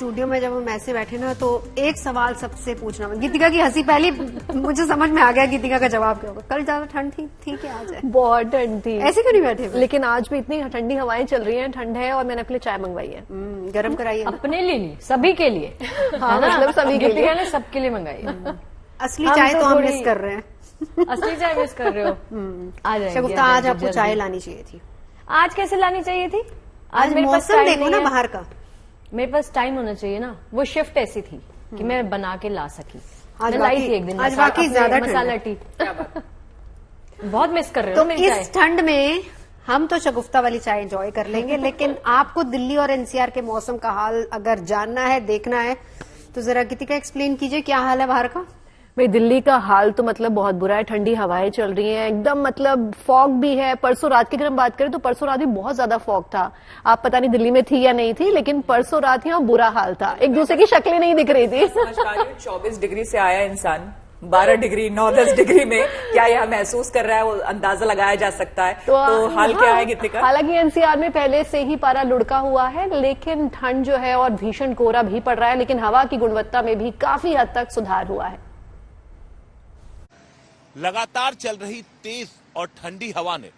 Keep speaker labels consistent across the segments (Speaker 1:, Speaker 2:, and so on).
Speaker 1: Studio में जब हम ऐसे बैठे ना तो एक सवाल सबसे पूछना, गीतिका की हंसी पहली मुझे समझ में आ गया गीतिका का जवाब क्या होगा। कल ज्यादा ठंड थी क्या आज है?
Speaker 2: बहुत ठंड थी।
Speaker 1: ऐसे क्यों नहीं बैठे?
Speaker 2: लेकिन आज भी इतनी ठंडी हवाएं चल रही हैं, ठंड है, और मैंने अपने लिए चाय मंगवाई है।
Speaker 1: गर्म कराइए।
Speaker 3: अपने लिए नहीं, सभी के लिए।
Speaker 2: हाँ, मतलब सभी के लिए।
Speaker 3: ने सबके लिए मंगाई।
Speaker 1: असली चाय तो हम मिस कर रहे हैं।
Speaker 3: असली चाय मिस कर रहे हो? आ जाएंगे।
Speaker 1: शगुफ्ता, आज आपको चाय लानी चाहिए थी।
Speaker 3: आज कैसे लानी चाहिए थी?
Speaker 1: आज मेरे पास टाइम देखो ना बाहर का।
Speaker 3: मेरे पास टाइम होना चाहिए ना। वो शिफ्ट ऐसी थी कि मैं बना के ला सकी।
Speaker 1: आज
Speaker 3: मैं लाई थी एक दिन।
Speaker 1: आज बाकी ज्यादा
Speaker 3: मसाला टी। बहुत मिस कर रहे हो।
Speaker 1: तो इस ठंड में हम तो शगुफ्ता वाली चाय एंजॉय कर लेंगे, लेकिन आपको दिल्ली और एनसीआर के मौसम का हाल अगर जानना है, देखना है, तो जरा गीतिका एक्सप्लेन कीजिए क्या हाल है बाहर का।
Speaker 2: भाई दिल्ली का हाल तो मतलब बहुत बुरा है। ठंडी हवाएं चल रही हैं एकदम, मतलब फॉग भी है। परसों रात की अगर हम बात करें तो परसों रात भी बहुत ज्यादा फॉग था। आप पता नहीं दिल्ली में थी या नहीं थी, लेकिन परसों रात यहाँ बुरा हाल था, एक दूसरे की शक्लें नहीं दिख रही थी।
Speaker 4: 24 डिग्री से आया इंसान 12 डिग्री 9-10 डिग्री में क्या यह महसूस कर रहा है, वो अंदाजा लगाया जा सकता है। तो हाल क्या है गीतिका?
Speaker 2: हालांकि एनसीआर में पहले से ही पारा लुढ़का हुआ है, लेकिन ठंड जो है और भीषण कोहरा भी पड़ रहा है, लेकिन हवा की गुणवत्ता में भी काफी हद तक सुधार हुआ है।
Speaker 5: लगातार चल रही तेज और ठंडी हवा ने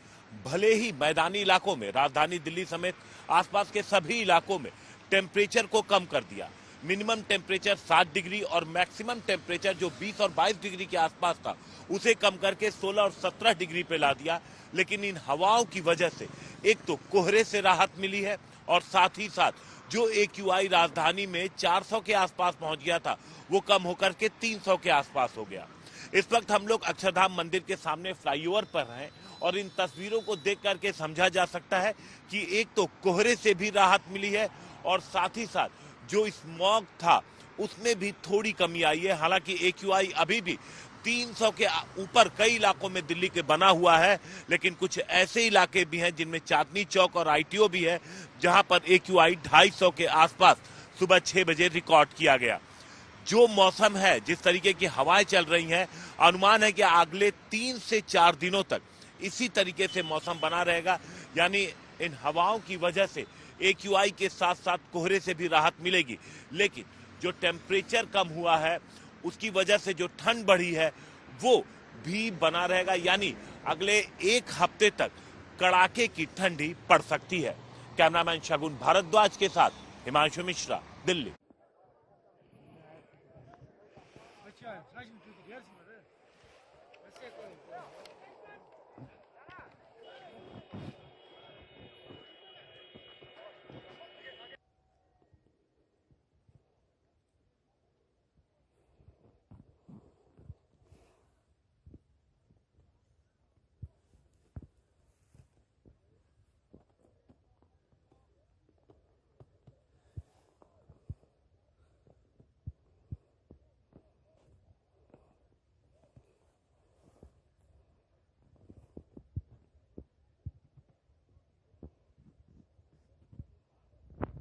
Speaker 5: भले ही मैदानी इलाकों में, राजधानी दिल्ली समेत आसपास के सभी इलाकों में टेम्परेचर को कम कर दिया। मिनिमम टेम्परेचर 7 डिग्री और मैक्सिमम टेम्परेचर जो 20 और 22 डिग्री के आसपास था उसे कम करके 16 और 17 डिग्री पे ला दिया। लेकिन इन हवाओं की वजह से एक तो कोहरे से राहत मिली है, और साथ ही साथ जो AQI राजधानी में 400 के आसपास पहुंच गया था वो कम होकर के 300 के आसपास हो गया। इस वक्त हम लोग अक्षरधाम मंदिर के सामने फ्लाईओवर पर हैं, और इन तस्वीरों को देख करके समझा जा सकता है कि एक तो कोहरे से भी राहत मिली है, और साथ ही साथ जो स्मॉग था उसमें भी थोड़ी कमी आई है। हालांकि AQI अभी भी 300 के ऊपर कई इलाकों में दिल्ली के बना हुआ है, लेकिन कुछ ऐसे इलाके भी हैं जिनमें चांदनी चौक और ITO भी है जहां पर AQI 250 के आसपास सुबह 6 बजे रिकॉर्ड किया गया। जो मौसम है, जिस तरीके की हवाएं चल रही हैं, अनुमान है कि अगले 3 से 4 दिनों तक इसी तरीके से मौसम बना रहेगा। यानी इन हवाओं की वजह से AQI के साथ साथ कोहरे से भी राहत मिलेगी, लेकिन जो टेम्परेचर कम हुआ है उसकी वजह से जो ठंड बढ़ी है वो भी बना रहेगा। यानी अगले 1 हफ्ते तक कड़ाके की ठंडी पड़ सकती है। कैमरामैन शगुन भारद्वाज के साथ हिमांशु मिश्रा, दिल्ली।